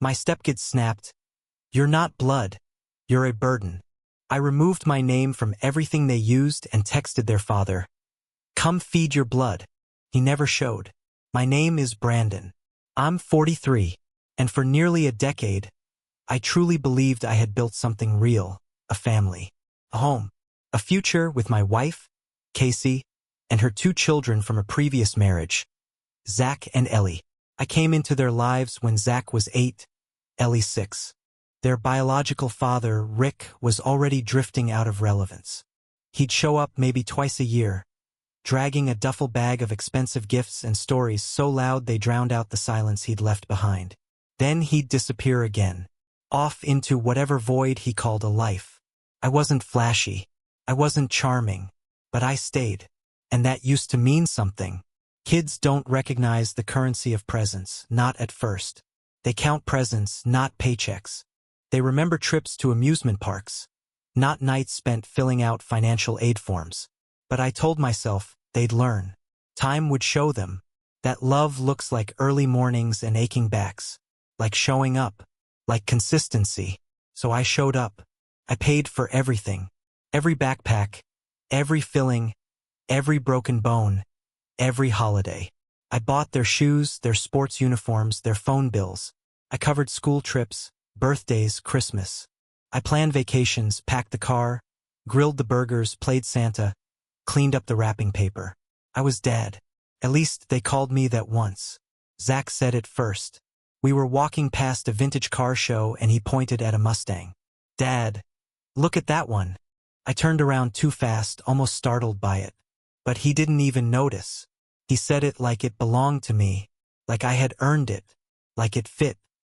My stepkids snapped, "You're not blood. You're a burden." I removed my name from everything they used and texted their father, "Come feed your blood." He never showed. My name is Brandon. I'm 43, and for nearly a decade, I truly believed I had built something real, a family, a home, a future with my wife, Casey, and her 2 children from a previous marriage, Zach and Ellie. I came into their lives when Zach was 8, Ellie 6. Their biological father, Rick, was already drifting out of relevance. He'd show up maybe twice a year, dragging a duffel bag of expensive gifts and stories so loud they drowned out the silence he'd left behind. Then he'd disappear again, off into whatever void he called a life. I wasn't flashy. I wasn't charming. But I stayed. And that used to mean something. Kids don't recognize the currency of presence, not at first. They count presents, not paychecks. They remember trips to amusement parks, not nights spent filling out financial aid forms. But I told myself they'd learn. Time would show them that love looks like early mornings and aching backs, like showing up, like consistency. So I showed up. I paid for everything. Every backpack, every filling, every broken bone, every holiday. I bought their shoes, their sports uniforms, their phone bills. I covered school trips, birthdays, Christmas. I planned vacations, packed the car, grilled the burgers, played Santa, cleaned up the wrapping paper. I was Dad. At least they called me that once. Zach said it first. We were walking past a vintage car show and he pointed at a Mustang. "Dad, look at that one." I turned around too fast, almost startled by it. But he didn't even notice. He said it like it belonged to me, like I had earned it, like it fit.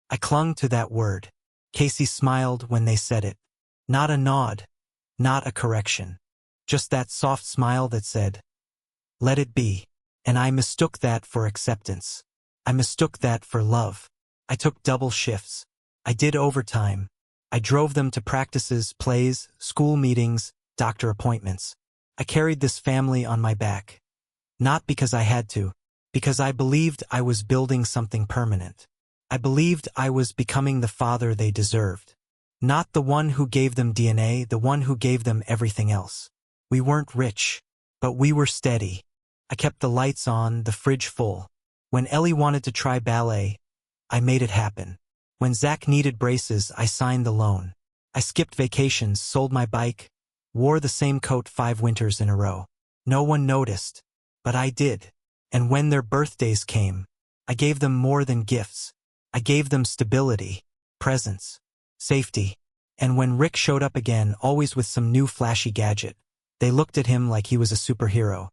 I clung to that word. Casey smiled when they said it. Not a nod, not a correction. Just that soft smile that said, "Let it be." And I mistook that for acceptance. I mistook that for love. I took double shifts. I did overtime. I drove them to practices, plays, school meetings, doctor appointments. I carried this family on my back. Not because I had to, because I believed I was building something permanent. I believed I was becoming the father they deserved. Not the one who gave them DNA, the one who gave them everything else. We weren't rich, but we were steady. I kept the lights on, the fridge full. When Ellie wanted to try ballet, I made it happen. When Zach needed braces, I signed the loan. I skipped vacations, sold my bike, wore the same coat 5 winters in a row. No one noticed, but I did. And when their birthdays came, I gave them more than gifts. I gave them stability, presence, safety. And when Rick showed up again, always with some new flashy gadget, they looked at him like he was a superhero,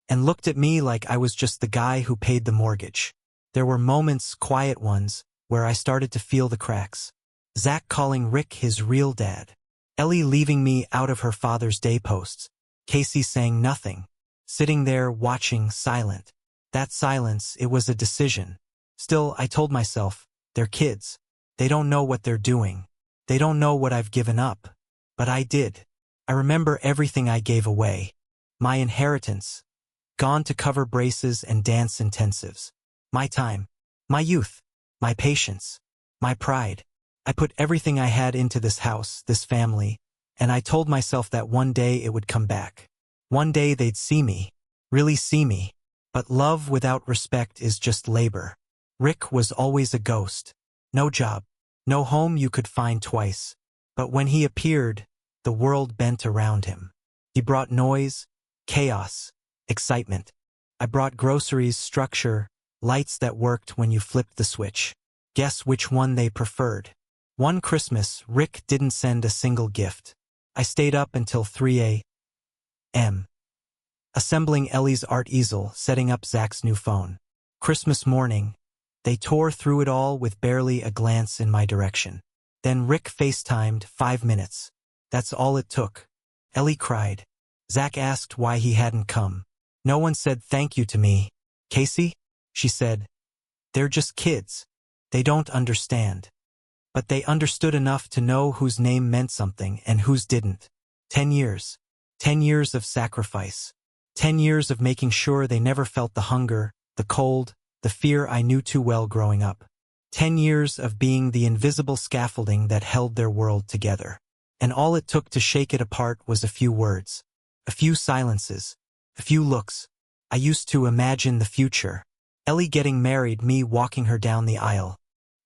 and looked at me like I was just the guy who paid the mortgage. There were moments, quiet ones, where I started to feel the cracks. Zach calling Rick his real dad. Ellie leaving me out of her father's day posts. Casey saying nothing. Sitting there watching, silent. That silence, it was a decision. Still, I told myself, they're kids. They don't know what they're doing. They don't know what I've given up. But I did. I remember everything I gave away. My inheritance. Gone to cover braces and dance intensives. My time. My youth. My patience. My pride. I put everything I had into this house, this family, and I told myself that one day it would come back. One day they'd see me. Really see me. But love without respect is just labor. Rick was always a ghost. No job. No home you could find twice. But when he appeared, the world bent around him. He brought noise, chaos, excitement. I brought groceries, structure, lights that worked when you flipped the switch. Guess which one they preferred. One Christmas, Rick didn't send a single gift. I stayed up until 3 a.m. assembling Ellie's art easel, setting up Zach's new phone. Christmas morning, they tore through it all with barely a glance in my direction. Then Rick FaceTimed 5 minutes. That's all it took. Ellie cried. Zach asked why he hadn't come. No one said thank you to me. Casey? She said. They're just kids. They don't understand. But they understood enough to know whose name meant something and whose didn't. 10 years. 10 years of sacrifice. 10 years of making sure they never felt the hunger, the cold, the fear I knew too well growing up. 10 years of being the invisible scaffolding that held their world together. And all it took to shake it apart was a few words, a few silences, a few looks. I used to imagine the future. Ellie getting married, me walking her down the aisle.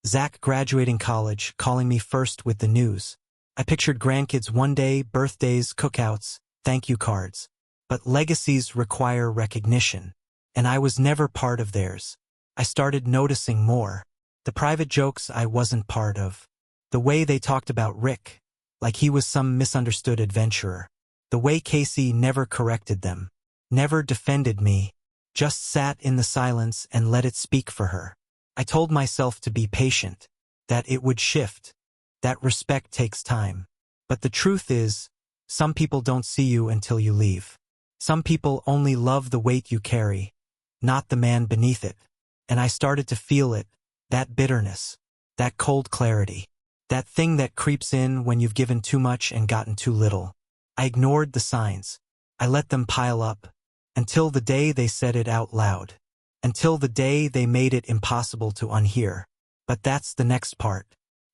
Zach graduating college, calling me first with the news. I pictured grandkids one day, birthdays, cookouts, thank you cards. But legacies require recognition. And I was never part of theirs. I started noticing more. The private jokes I wasn't part of. The way they talked about Rick, like he was some misunderstood adventurer. The way Casey never corrected them, never defended me, just sat in the silence and let it speak for her. I told myself to be patient, that it would shift, that respect takes time. But the truth is, some people don't see you until you leave. Some people only love the weight you carry, not the man beneath it. And I started to feel it, that bitterness, that cold clarity, that thing that creeps in when you've given too much and gotten too little. I ignored the signs. I let them pile up, until the day they said it out loud, until the day they made it impossible to unhear. But that's the next part.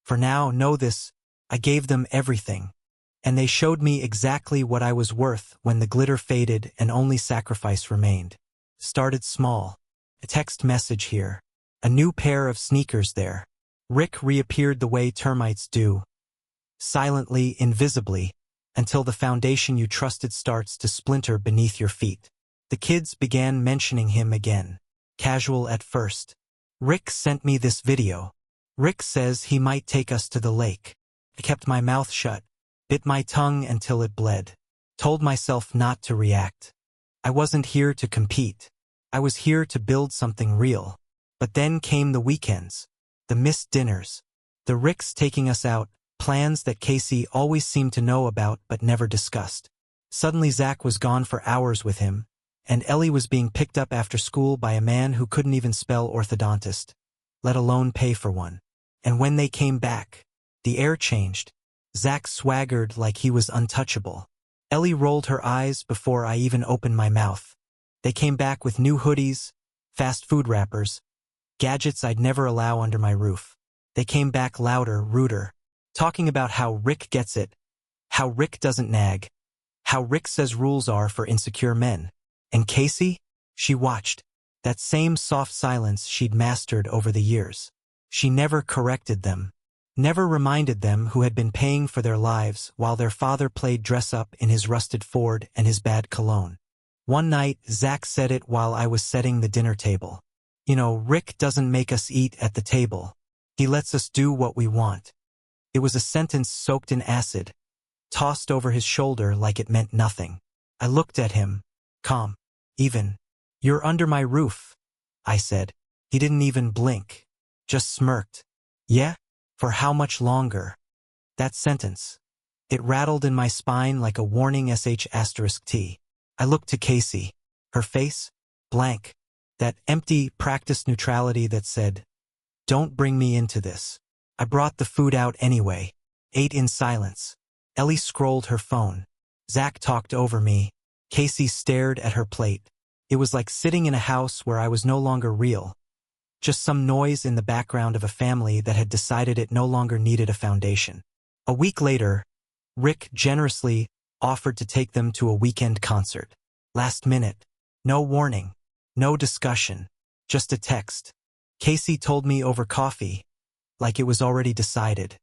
For now, know this, I gave them everything. And they showed me exactly what I was worth when the glitter faded and only sacrifice remained. Started small. A text message here. A new pair of sneakers there. Rick reappeared the way termites do. Silently, invisibly, until the foundation you trusted starts to splinter beneath your feet. The kids began mentioning him again. Casual at first. Rick sent me this video. Rick says he might take us to the lake. I kept my mouth shut, bit my tongue until it bled. Told myself not to react. I wasn't here to compete. I was here to build something real. But then came the weekends. The missed dinners. The Ricks taking us out, plans that Casey always seemed to know about but never discussed. Suddenly Zach was gone for hours with him, and Ellie was being picked up after school by a man who couldn't even spell orthodontist, let alone pay for one. And when they came back, the air changed. Zach swaggered like he was untouchable. Ellie rolled her eyes before I even opened my mouth. They came back with new hoodies, fast food wrappers, gadgets I'd never allow under my roof. They came back louder, ruder, talking about how Rick gets it, how Rick doesn't nag, how Rick says rules are for insecure men. And Casey? She watched. That same soft silence she'd mastered over the years. She never corrected them, never reminded them who had been paying for their lives while their father played dress-up in his rusted Ford and his bad cologne. One night, Zach said it while I was setting the dinner table. You know, Rick doesn't make us eat at the table. He lets us do what we want. It was a sentence soaked in acid, tossed over his shoulder like it meant nothing. I looked at him, calm, even. You're under my roof, I said. He didn't even blink, just smirked. Yeah? For how much longer? That sentence. It rattled in my spine like a warning **T. I looked to Casey. Her face? Blank. That empty, practiced neutrality that said, don't bring me into this. I brought the food out anyway. Ate in silence. Ellie scrolled her phone. Zach talked over me. Casey stared at her plate. It was like sitting in a house where I was no longer real. Just some noise in the background of a family that had decided it no longer needed a foundation. A week later, Rick generously offered to take them to a weekend concert. Last minute. No warning. No discussion. Just a text. Casey told me over coffee, like it was already decided.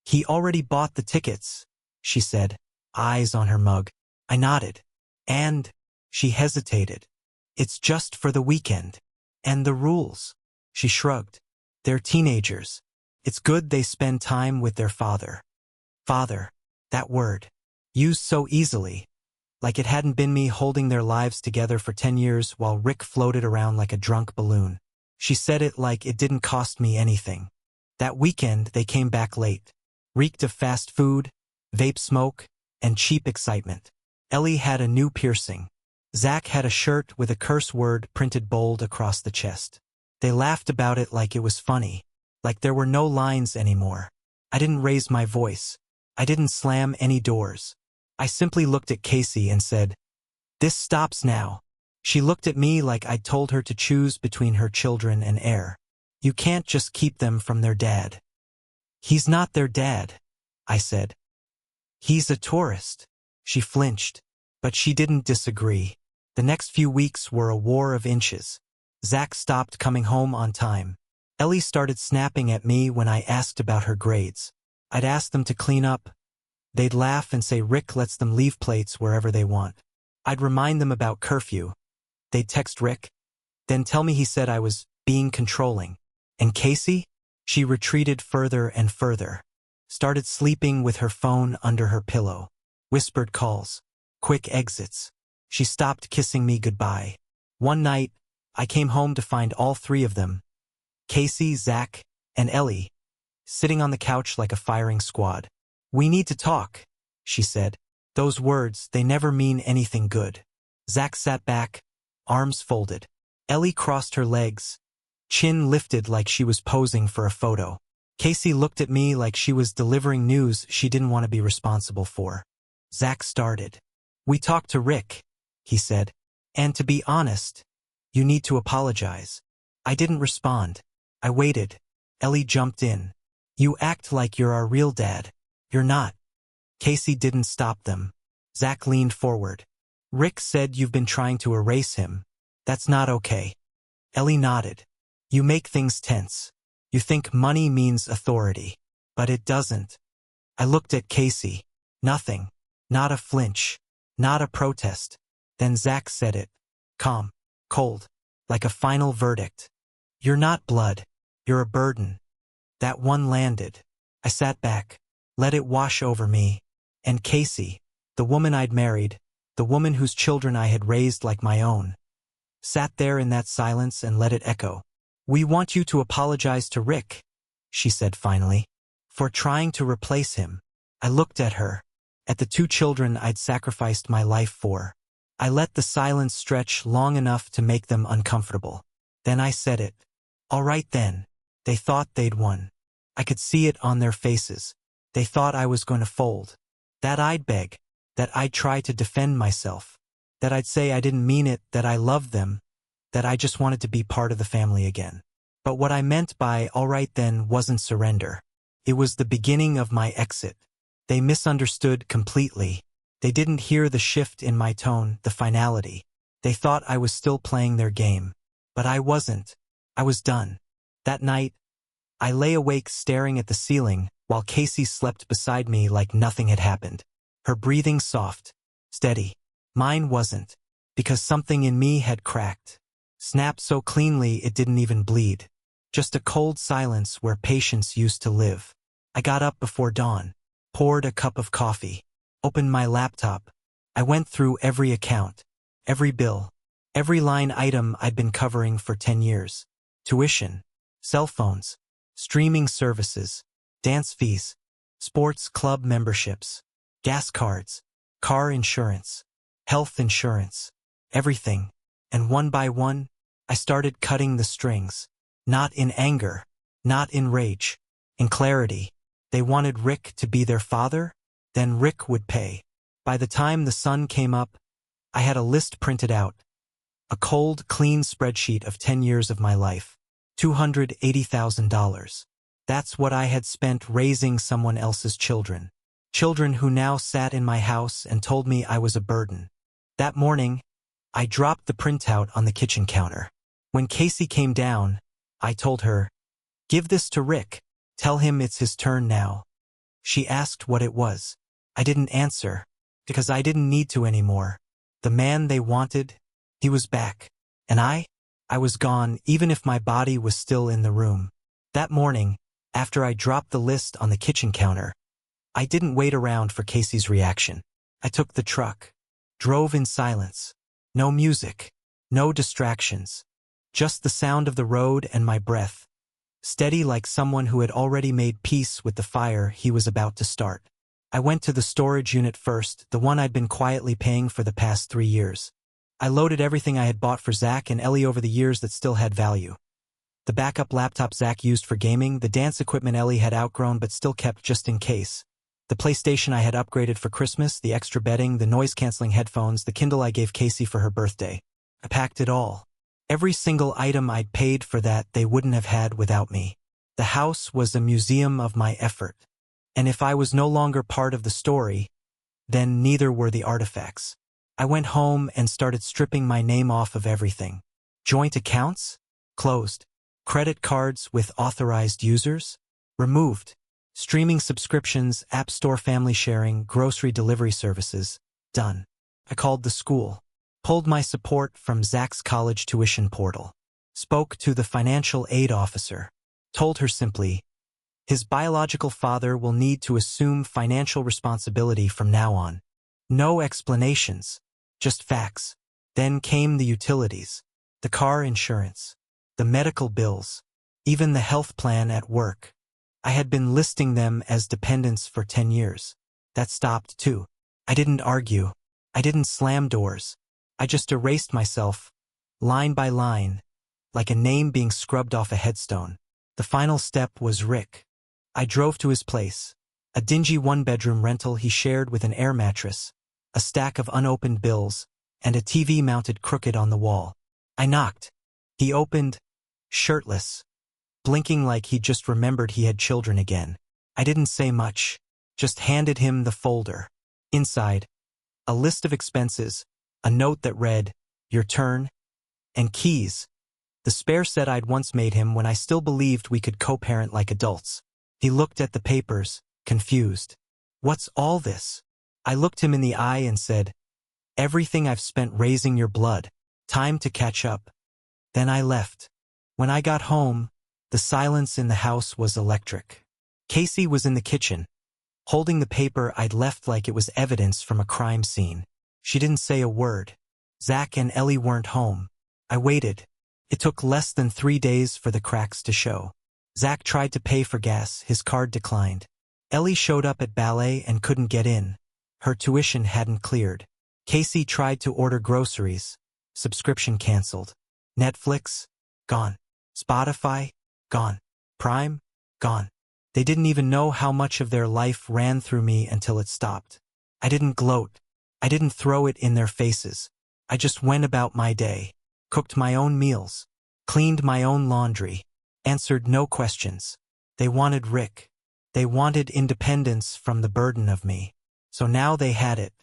He already bought the tickets, she said, eyes on her mug. I nodded. And, she hesitated. It's just for the weekend. And the rules. She shrugged. They're teenagers. It's good they spend time with their father. Father. That word. Used so easily. Like it hadn't been me holding their lives together for 10 years while Rick floated around like a drunk balloon. She said it like it didn't cost me anything. That weekend they came back late. Reeked of fast food, vape smoke, and cheap excitement. Ellie had a new piercing. Zach had a shirt with a curse word printed bold across the chest. They laughed about it like it was funny, like there were no lines anymore. I didn't raise my voice. I didn't slam any doors. I simply looked at Casey and said, this stops now. She looked at me like I'd told her to choose between her children and air. You can't just keep them from their dad. He's not their dad, I said. He's a tourist. She flinched, but she didn't disagree. The next few weeks were a war of inches. Zach stopped coming home on time. Ellie started snapping at me when I asked about her grades. I'd ask them to clean up. They'd laugh and say Rick lets them leave plates wherever they want. I'd remind them about curfew. They'd text Rick, then tell me he said I was being controlling. And Casey? She retreated further and further. Started sleeping with her phone under her pillow. Whispered calls. Quick exits. She stopped kissing me goodbye. One night, I came home to find all three of them, Casey, Zach, and Ellie, sitting on the couch like a firing squad. We need to talk, she said. Those words, they never mean anything good. Zach sat back, arms folded. Ellie crossed her legs, chin lifted like she was posing for a photo. Casey looked at me like she was delivering news she didn't want to be responsible for. Zach started. We talked to Rick, he said. And to be honest, you need to apologize. I didn't respond. I waited. Ellie jumped in. You act like you're our real dad. You're not. Casey didn't stop them. Zach leaned forward. Rick said you've been trying to erase him. That's not okay. Ellie nodded. You make things tense. You think money means authority. But it doesn't. I looked at Casey. Nothing. Not a flinch. Not a protest. Then Zach said it. Calm. Cold. Like a final verdict. You're not blood. You're a burden. That one landed. I sat back. Let it wash over me. And Casey, the woman I'd married, the woman whose children I had raised like my own, sat there in that silence and let it echo. We want you to apologize to Rick, she said finally, for trying to replace him. I looked at her, at the two children I'd sacrificed my life for. I let the silence stretch long enough to make them uncomfortable. Then I said it. All right then. They thought they'd won. I could see it on their faces. They thought I was going to fold. That I'd beg. That I'd try to defend myself. That I'd say I didn't mean it, that I loved them. That I just wanted to be part of the family again. But what I meant by all right then wasn't surrender. It was the beginning of my exit. They misunderstood completely. They didn't hear the shift in my tone, the finality. They thought I was still playing their game. But I wasn't. I was done. That night, I lay awake staring at the ceiling while Casey slept beside me like nothing had happened. Her breathing soft, steady. Mine wasn't, because something in me had cracked. Snapped so cleanly it didn't even bleed. Just a cold silence where patience used to live. I got up before dawn, poured a cup of coffee, opened my laptop. I went through every account, every bill, every line item I'd been covering for 10 years. Tuition, cell phones, streaming services, dance fees, sports club memberships, gas cards, car insurance, health insurance, everything. And one by one, I started cutting the strings. Not in anger, not in rage, in clarity. They wanted Rick to be their father, then Rick would pay. By the time the sun came up, I had a list printed out. A cold, clean spreadsheet of 10 years of my life. $280,000. That's what I had spent raising someone else's children. Children who now sat in my house and told me I was a burden. That morning, I dropped the printout on the kitchen counter. When Casey came down, I told her, "Give this to Rick. Tell him it's his turn now." She asked what it was. I didn't answer, because I didn't need to anymore. The man they wanted, he was back. And I was gone, even if my body was still in the room. That morning, after I dropped the list on the kitchen counter, I didn't wait around for Casey's reaction. I took the truck, drove in silence. No music, no distractions. Just the sound of the road and my breath, steady like someone who had already made peace with the fire he was about to start. I went to the storage unit first, the one I'd been quietly paying for the past 3 years. I loaded everything I had bought for Zach and Ellie over the years that still had value. The backup laptop Zach used for gaming, the dance equipment Ellie had outgrown but still kept just in case. The PlayStation I had upgraded for Christmas, the extra bedding, the noise-canceling headphones, the Kindle I gave Casey for her birthday. I packed it all. Every single item I'd paid for that they wouldn't have had without me. The house was a museum of my effort. And if I was no longer part of the story, then neither were the artifacts. I went home and started stripping my name off of everything. Joint accounts? Closed. Credit cards with authorized users? Removed. Streaming subscriptions, app store family sharing, grocery delivery services? Done. I called the school. Pulled my support from Zach's college tuition portal. Spoke to the financial aid officer. Told her simply, his biological father will need to assume financial responsibility from now on. No explanations, just facts. Then came the utilities, the car insurance, the medical bills, even the health plan at work. I had been listing them as dependents for 10 years. That stopped too. I didn't argue. I didn't slam doors. I just erased myself, line by line, like a name being scrubbed off a headstone. The final step was Rick. I drove to his place, a dingy one-bedroom rental he shared with an air mattress, a stack of unopened bills, and a TV mounted crooked on the wall. I knocked. He opened, shirtless, blinking like he just remembered he had children again. I didn't say much, just handed him the folder. Inside, a list of expenses, a note that read, "Your turn," and keys. The spare set I'd once made him when I still believed we could co-parent like adults. He looked at the papers, confused. What's all this? I looked him in the eye and said, everything I've spent raising your blood. Time to catch up. Then I left. When I got home, the silence in the house was electric. Casey was in the kitchen, holding the paper I'd left like it was evidence from a crime scene. She didn't say a word. Zach and Ellie weren't home. I waited. It took less than 3 days for the cracks to show. Zach tried to pay for gas, his card declined. Ellie showed up at ballet and couldn't get in. Her tuition hadn't cleared. Casey tried to order groceries. Subscription canceled. Netflix? Gone. Spotify? Gone. Prime? Gone. They didn't even know how much of their life ran through me until it stopped. I didn't gloat. I didn't throw it in their faces. I just went about my day, cooked my own meals, cleaned my own laundry, answered no questions. They wanted Rick. They wanted independence from the burden of me. So now they had it.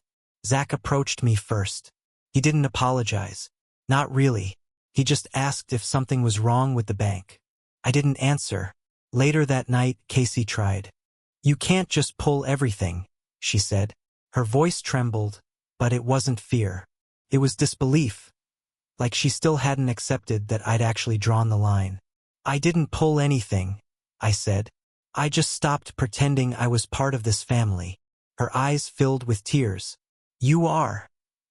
Zach approached me first. He didn't apologize. Not really. He just asked if something was wrong with the bank. I didn't answer. Later that night, Casey tried. You can't just pull everything, she said. Her voice trembled, but it wasn't fear. It was disbelief. Like she still hadn't accepted that I'd actually drawn the line. I didn't pull anything, I said. I just stopped pretending I was part of this family. Her eyes filled with tears. You are,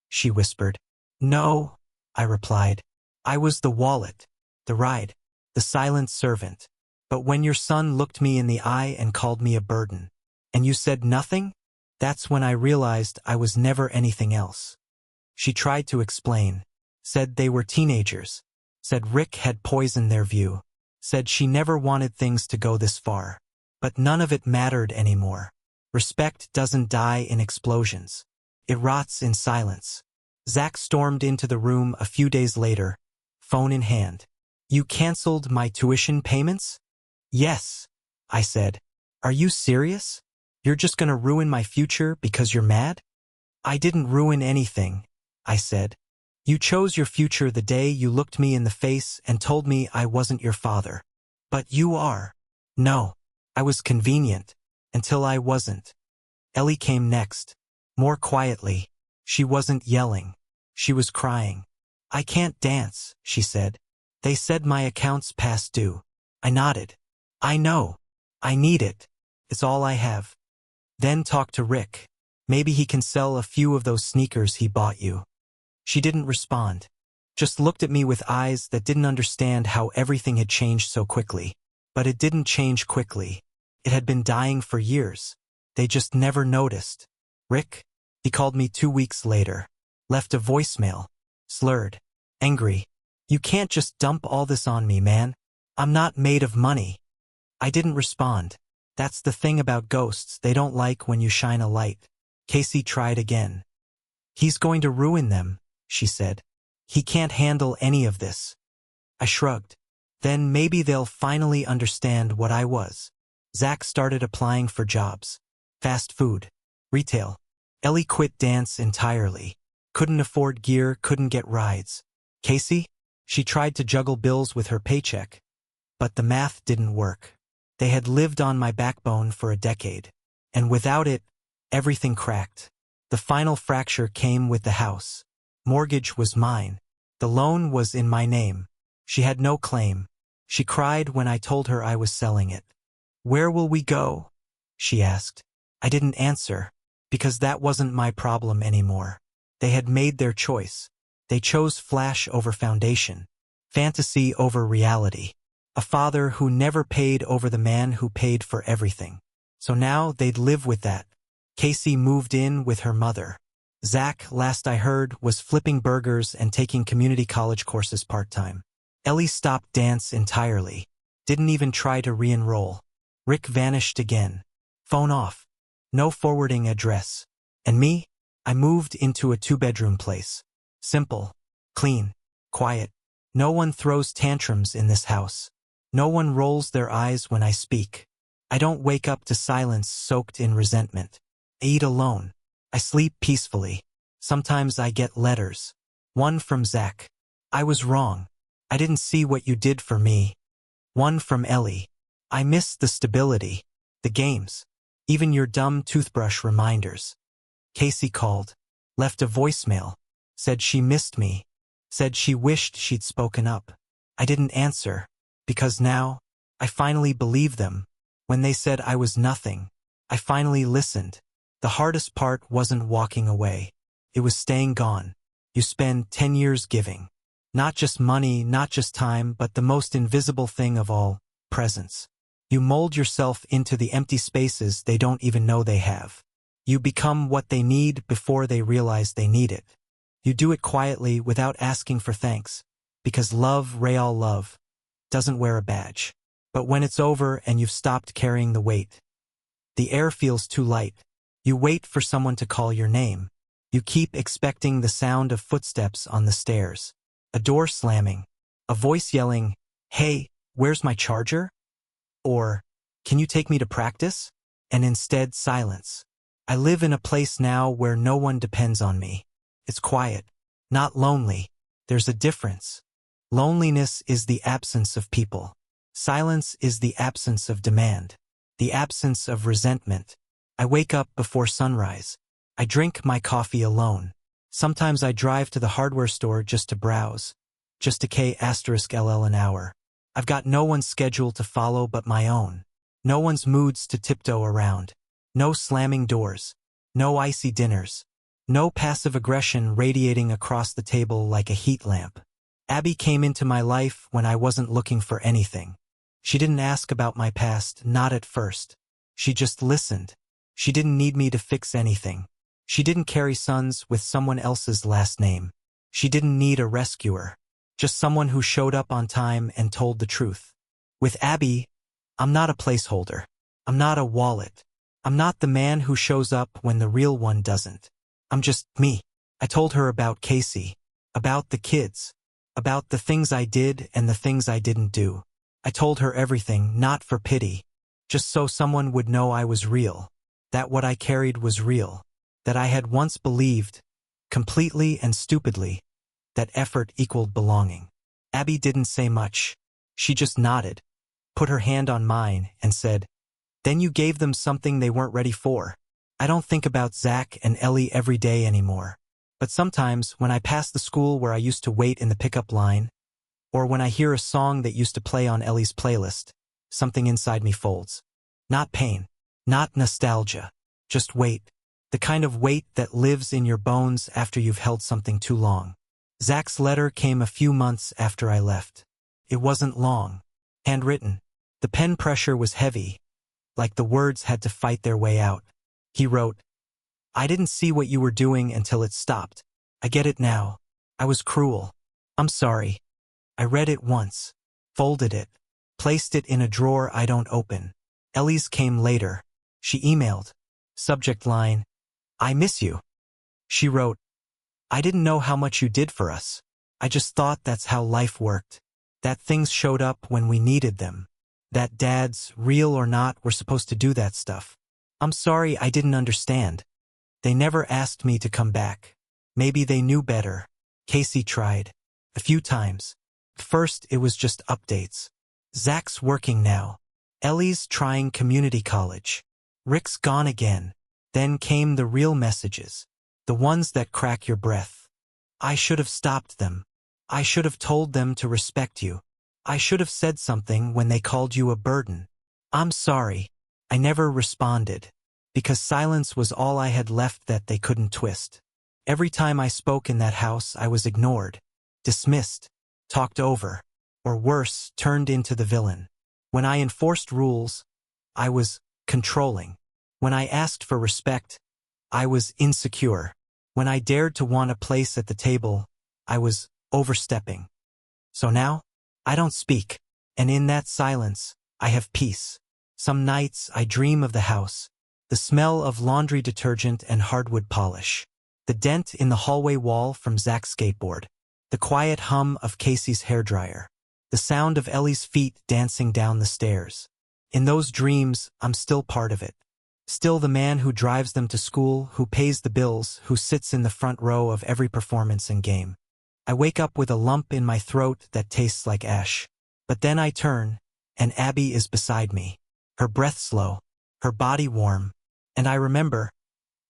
she whispered. No, I replied. I was the wallet, the ride, the silent servant. But when your son looked me in the eye and called me a burden, and you said nothing, that's when I realized I was never anything else. She tried to explain, said they were teenagers, said Rick had poisoned their view, said she never wanted things to go this far. But none of it mattered anymore. Respect doesn't die in explosions. It rots in silence. Zach stormed into the room a few days later, phone in hand. You canceled my tuition payments? Yes, I said. Are you serious? You're just gonna ruin my future because you're mad? I didn't ruin anything, I said. You chose your future the day you looked me in the face and told me I wasn't your father. But you are. No, I was convenient, until I wasn't. Ellie came next, more quietly. She wasn't yelling. She was crying. I can't dance, she said. They said my account's past due. I nodded. I know. I need it. It's all I have. Then talk to Rick. Maybe he can sell a few of those sneakers he bought you. She didn't respond. Just looked at me with eyes that didn't understand how everything had changed so quickly. But it didn't change quickly. It had been dying for years. They just never noticed. Rick? He called me 2 weeks later. Left a voicemail. Slurred. Angry. You can't just dump all this on me, man. I'm not made of money. I didn't respond. That's the thing about ghosts, they don't like when you shine a light. Casey tried again. He's going to ruin them, she said. He can't handle any of this. I shrugged. Then maybe they'll finally understand what I was. Zach started applying for jobs. Fast food. Retail. Ellie quit dance entirely. Couldn't afford gear, couldn't get rides. Casey? She tried to juggle bills with her paycheck. But the math didn't work. They had lived on my backbone for a decade. And without it, everything cracked. The final fracture came with the house. Mortgage was mine. The loan was in my name. She had no claim. She cried when I told her I was selling it. "Where will we go?" she asked. I didn't answer, because that wasn't my problem anymore. They had made their choice. They chose flash over foundation, fantasy over reality. A father who never paid over the man who paid for everything. So now they'd live with that. Casey moved in with her mother. Zach, last I heard, was flipping burgers and taking community college courses part-time. Ellie stopped dance entirely. Didn't even try to re-enroll. Rick vanished again. Phone off. No forwarding address. And me? I moved into a 2-bedroom place. Simple. Clean. Quiet. No one throws tantrums in this house. No one rolls their eyes when I speak. I don't wake up to silence soaked in resentment. I eat alone. I sleep peacefully. Sometimes I get letters. One from Zach. "I was wrong. I didn't see what you did for me." One from Ellie. "I miss the stability. The games. Even your dumb toothbrush reminders." Casey called. Left a voicemail. Said she missed me. Said she wished she'd spoken up. I didn't answer. Because now, I finally believed them. When they said I was nothing, I finally listened. The hardest part wasn't walking away. It was staying gone. You spend 10 years giving. Not just money, not just time, but the most invisible thing of all, presence. You mold yourself into the empty spaces they don't even know they have. You become what they need before they realize they need it. You do it quietly without asking for thanks. Because love, real love, doesn't wear a badge. But when it's over and you've stopped carrying the weight, the air feels too light. You wait for someone to call your name. You keep expecting the sound of footsteps on the stairs. A door slamming. A voice yelling, "Hey, where's my charger?" Or, "Can you take me to practice?" And instead, silence. I live in a place now where no one depends on me. It's quiet. Not lonely. There's a difference. Loneliness is the absence of people. Silence is the absence of demand. The absence of resentment. I wake up before sunrise. I drink my coffee alone. Sometimes I drive to the hardware store just to browse. Just to K*LL an hour. I've got no one's schedule to follow but my own. No one's moods to tiptoe around. No slamming doors. No icy dinners. No passive aggression radiating across the table like a heat lamp. Abby came into my life when I wasn't looking for anything. She didn't ask about my past, not at first. She just listened. She didn't need me to fix anything. She didn't carry sons with someone else's last name. She didn't need a rescuer. Just someone who showed up on time and told the truth. With Abby, I'm not a placeholder. I'm not a wallet. I'm not the man who shows up when the real one doesn't. I'm just me. I told her about Casey. About the kids. About the things I did and the things I didn't do. I told her everything, not for pity. Just so someone would know I was real. That what I carried was real. That I had once believed, completely and stupidly, that effort equaled belonging. Abby didn't say much. She just nodded, put her hand on mine, and said, "Then you gave them something they weren't ready for." I don't think about Zach and Ellie every day anymore. But sometimes, when I pass the school where I used to wait in the pickup line, or when I hear a song that used to play on Ellie's playlist, something inside me folds. Not pain. Not nostalgia. Just weight. The kind of weight that lives in your bones after you've held something too long. Zach's letter came a few months after I left. It wasn't long. Handwritten. The pen pressure was heavy, like the words had to fight their way out. He wrote, "I didn't see what you were doing until it stopped. I get it now. I was cruel. I'm sorry." I read it once, folded it, placed it in a drawer I don't open. Ellie's came later. She emailed. Subject line, "I miss you." She wrote, "I didn't know how much you did for us. I just thought that's how life worked." That things showed up when we needed them. That dads, real or not, were supposed to do that stuff. I'm sorry I didn't understand. They never asked me to come back. Maybe they knew better. Casey tried. A few times. First, it was just updates. Zach's working now. Ellie's trying community college. Rick's gone again. Then came the real messages. The ones that crack your breath. I should have stopped them. I should have told them to respect you. I should have said something when they called you a burden. I'm sorry. I never responded. Because silence was all I had left that they couldn't twist. Every time I spoke in that house, I was ignored, dismissed, talked over, or worse, turned into the villain. When I enforced rules, I was controlling. When I asked for respect, I was insecure. When I dared to want a place at the table, I was overstepping. So now, I don't speak, and in that silence, I have peace. Some nights I dream of the house, the smell of laundry detergent and hardwood polish, the dent in the hallway wall from Zach's skateboard, the quiet hum of Casey's hairdryer, the sound of Ellie's feet dancing down the stairs. In those dreams, I'm still part of it. Still the man who drives them to school, who pays the bills, who sits in the front row of every performance and game. I wake up with a lump in my throat that tastes like ash. But then I turn, and Abby is beside me. Her breath slow, her body warm, and I remember,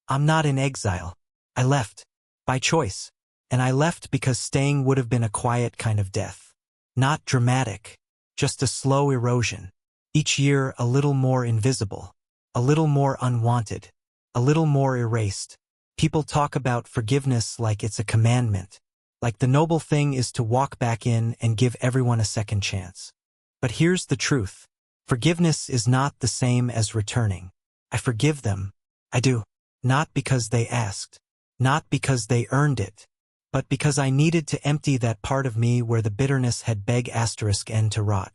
I'm not in exile. I left, by choice, and I left because staying would have been a quiet kind of death. Not dramatic, just a slow erosion. Each year a little more invisible, a little more unwanted, a little more erased. People talk about forgiveness like it's a commandment, like the noble thing is to walk back in and give everyone a second chance. But here's the truth. Forgiveness is not the same as returning. I forgive them. I do. Not because they asked. Not because they earned it. But because I needed to empty that part of me where the bitterness had end to rot.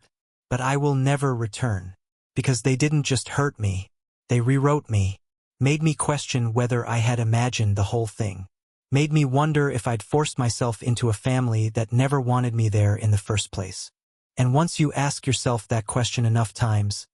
But I will never return. Because they didn't just hurt me. They rewrote me. Made me question whether I had imagined the whole thing. Made me wonder if I'd forced myself into a family that never wanted me there in the first place. And once you ask yourself that question enough times,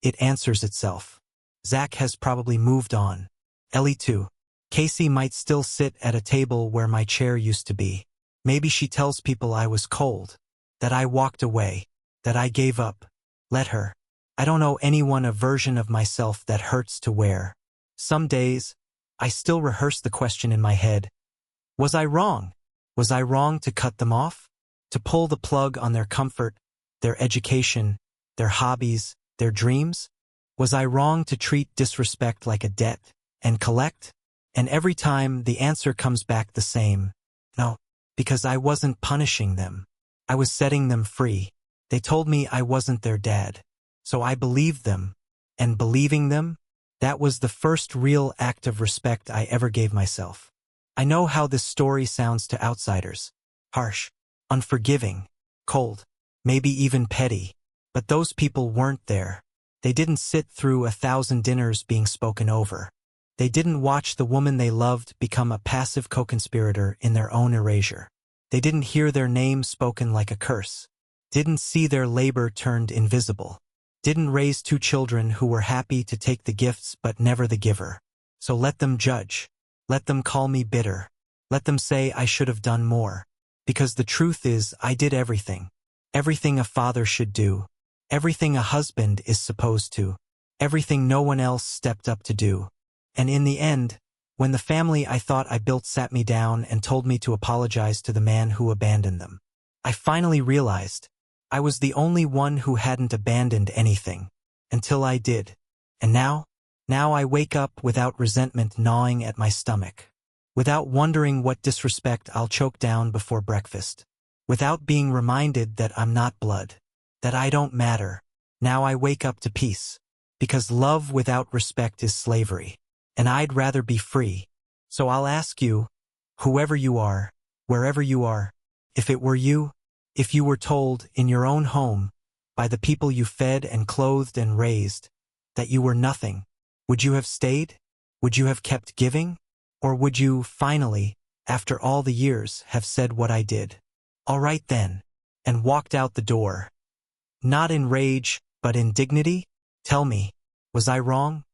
it answers itself. Zach has probably moved on. Ellie too. Casey might still sit at a table where my chair used to be. Maybe she tells people I was cold, that I walked away, that I gave up. Let her. I don't owe anyone a version of myself that hurts to wear. Some days, I still rehearse the question in my head. Was I wrong? Was I wrong to cut them off? To pull the plug on their comfort, their education, their hobbies, their dreams? Was I wrong to treat disrespect like a debt and collect? And every time the answer comes back the same. No, because I wasn't punishing them. I was setting them free. They told me I wasn't their dad. So I believed them. And believing them, that was the first real act of respect I ever gave myself. I know how this story sounds to outsiders. Harsh, unforgiving, cold, maybe even petty. But those people weren't there. They didn't sit through 1,000 dinners being spoken over. They didn't watch the woman they loved become a passive co-conspirator in their own erasure. They didn't hear their name spoken like a curse. Didn't see their labor turned invisible. Didn't raise 2 children who were happy to take the gifts but never the giver. So let them judge. Let them call me bitter. Let them say I should have done more. Because the truth is, I did everything. Everything a father should do. Everything a husband is supposed to. Everything no one else stepped up to do. And in the end, when the family I thought I built sat me down and told me to apologize to the man who abandoned them, I finally realized I was the only one who hadn't abandoned anything. Until I did. And now I wake up without resentment gnawing at my stomach. Without wondering what disrespect I'll choke down before breakfast. Without being reminded that I'm not blood. That I don't matter. Now I wake up to peace. Because love without respect is slavery. And I'd rather be free. So I'll ask you, whoever you are, wherever you are, if it were you, if you were told in your own home, by the people you fed and clothed and raised, that you were nothing, would you have stayed? Would you have kept giving? Or would you, finally, after all the years, have said what I did? All right then. and walked out the door. Not in rage, but in dignity? Tell me, was I wrong?